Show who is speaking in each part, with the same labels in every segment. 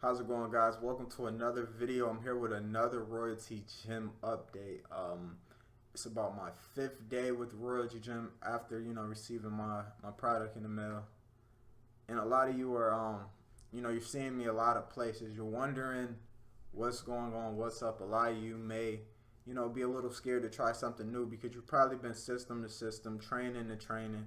Speaker 1: How's it going, guys? Welcome to another video. I'm here with another Royaltie Gym update. It's about my 5th day with Royaltie Gym after receiving my product in the mail. And a lot of you are you're seeing me a lot of places. You're wondering what's going on, what's up. A lot of you may be a little scared to try something new because you've probably been system to system, training to training,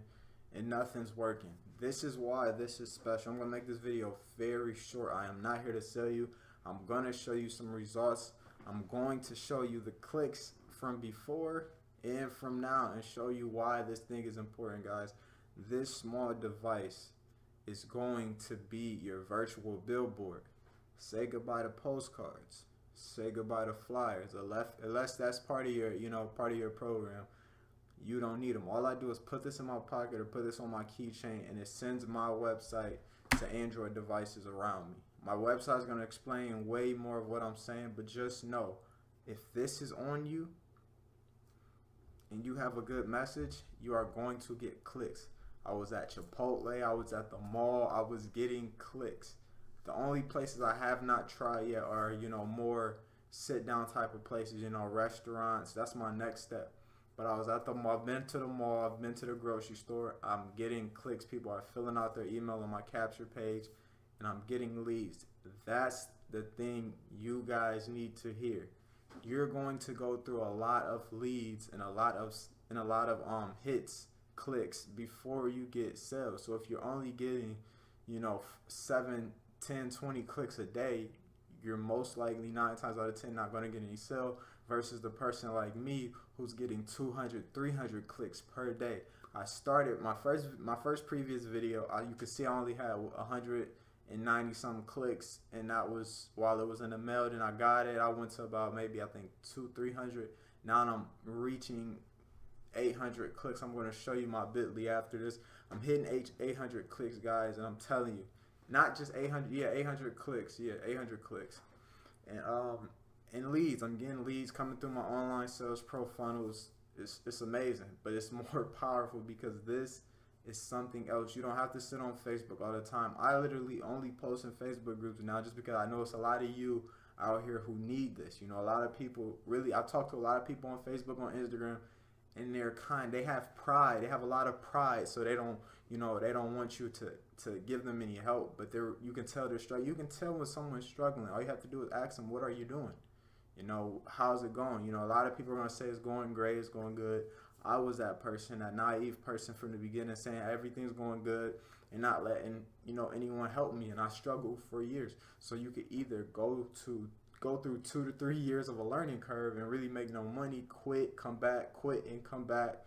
Speaker 1: and nothing's working. This is why this is special. I'm going to make this video very short. I am not here to sell you. I'm going to show you some results. I'm going to show you the clicks from before and from now and show you why this thing is important, guys. This small device is going to be your virtual billboard. Say goodbye to postcards. Say goodbye to flyers. Unless that's part of your program. You don't need them. All I do is put this in my pocket or put this on my keychain, and it sends my website to Android devices around me. My website is going to explain way more of what I'm saying, but just know, if this is on you and you have a good message, you are going to get clicks. I was at Chipotle, I was at the mall, I was getting clicks. The only places I have not tried yet are, more sit-down type of places, restaurants. That's my next step. But I was at the mall, I've been to the mall, I've been to the grocery store. I'm getting clicks. People are filling out their email on my capture page, and I'm getting leads. That's the thing you guys need to hear. You're going to go through a lot of leads and a lot of hits, clicks before you get sales. So if you're only getting, 7, 10, 20 clicks a day, you're most likely 9 times out of 10 not going to get any sale, versus the person like me who's getting 200, 300 clicks per day. I started my first previous video. You could see I only had 190 some clicks, and that was while it was in the mail. Then I got it. I went to about maybe I think 200-300. Now I'm reaching 800 clicks. I'm going to show you my bit.ly after this. I'm hitting 800 clicks, guys, and I'm telling you, not just 800. Yeah, 800 clicks. Yeah, 800 clicks. And leads. I'm getting leads coming through my online sales pro funnels. It's amazing, but it's more powerful because this is something else. You don't have to sit on Facebook all the time. I literally only post in Facebook groups now just because I know it's a lot of you out here who need this. A lot of people really, I talk to a lot of people on Facebook, on Instagram, and they have pride. They have a lot of pride, so they don't, they don't want you to give them any help, but you can tell they're struggling. You can tell when someone's struggling. All you have to do is ask them, what are you doing? How's it going? A lot of people are going to say it's going great, it's going good. I was that person, that naive person from the beginning, saying everything's going good and not letting, anyone help me. And I struggled for years. So you could either go through 2 to 3 years of a learning curve and really make no money, quit, come back, quit and come back,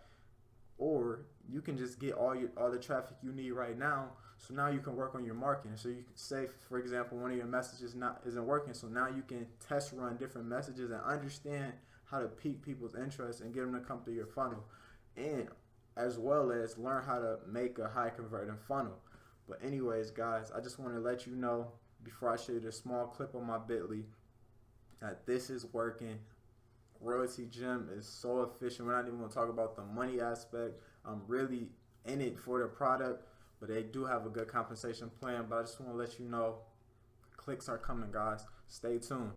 Speaker 1: or you can just get all the traffic you need right now. So now you can work on your marketing. So you can say, for example, one of your messages isn't working. So now you can test run different messages and understand how to pique people's interest and get them to come through your funnel, and as well as learn how to make a high converting funnel. But anyways, guys, I just want to let you know before I show you this small clip on my bit.ly that this is working. Royaltie Gym is so efficient. We're not even going to talk about the money aspect. I'm really in it for the product, but they do have a good compensation plan. But I just want to let you know, clicks are coming, guys. Stay tuned.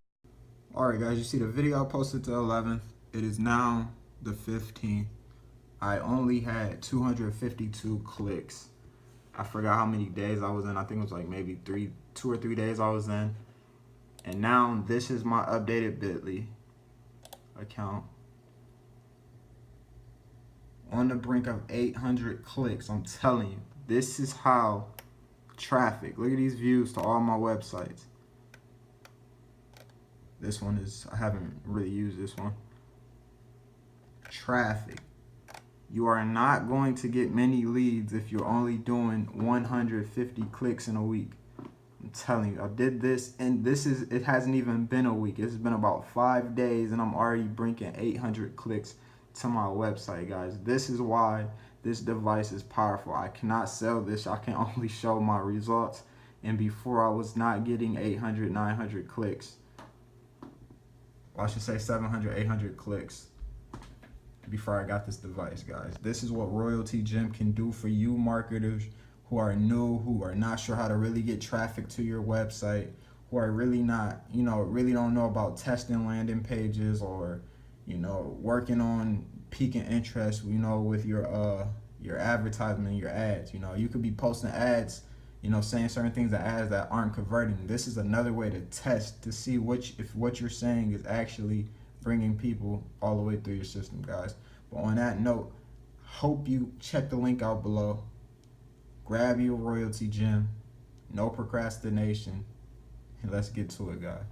Speaker 1: Alright, guys, you see the video I posted the 11th. It is now the 15th. I only had 252 clicks. I forgot how many days I was in. I think it was like maybe 2 or 3 days I was in. And now this is my updated bit.ly account. On the brink of 800 clicks. I'm telling you, this is how traffic. Look at these views to all my websites. This one is, I haven't really used this one. Traffic. You are not going to get many leads if you're only doing 150 clicks in a week. I'm telling you, I did this, and it hasn't even been a week. It's been about 5 days, and I'm already bringing 800 clicks to my website, guys. This is why this device is powerful. I cannot sell this. I can only show my results. And before, I was not getting 800, 900 clicks. I should say 700, 800 clicks before I got this device, guys. This is what Royaltie Gym can do for you marketers who are new, who are not sure how to really get traffic to your website, who are really not, really don't know about testing landing pages, or, working on piquing interest, with your advertisement, your ads. You could be posting ads, saying certain things in ads that aren't converting. This is another way to test to see if what you're saying is actually bringing people all the way through your system, guys. But on that note, hope you check the link out below. Grab your royalty gem. No procrastination. And let's get to it, guys.